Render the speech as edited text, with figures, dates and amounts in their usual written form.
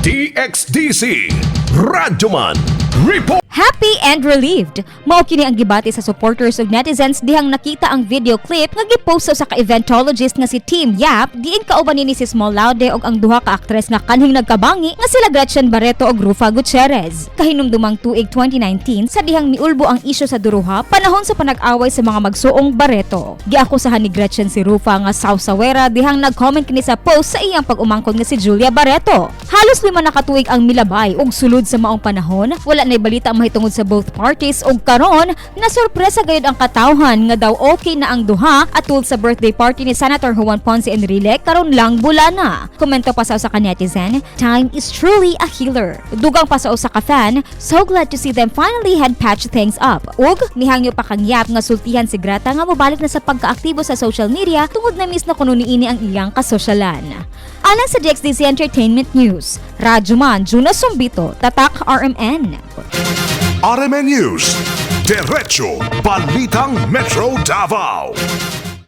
DXDC Radyoman Report. Happy and relieved. Mao kini ang gibati sa supporters ug netizens dihang nakita ang video clip nga gipost sa ka-eventologist nga si Team Yap diin kauban ni si Small Laude ug ang duha ka aktres nga kanhing nagkabangi nga sila Gretchen Barreto ug Rufa Gutierrez. Kahinumdumang tuig 2019 sa dihang miulbo ang isyu sa duruha panahon sa panag-away sa mga magsuong Barreto. Giakusahan ni Gretchen si Rufa nga sawsawera dihang nag-comment kini sa post sa iyang pag-umangkon nga si Julia Barreto. Halos 5 na katuig ang milabay ug sulod sa maong panahon wala nay balita ang mahitungod sa both parties ug karon na sorpresa gayud ang katawhan nga daw okay na ang duha atul sa birthday party ni Senator Juan Ponce Enrile karon lang bulana. Komento pa sa usa ka netizen, "Time is truly a healer." Dugang pa sa usa ka fan, "So glad to see them finally had patched things up." Ug nihangyo pa kang Yap nga sultihan si Greta nga mobalik na sa pagkaaktibo sa social media tungod na miss na kuno niini ang iyang kasosyalan. Alang sa DXDC Entertainment News, Radyoman Juna Sombito, Tatak RMN. RMN News, Diretso Balitang Metro Davao.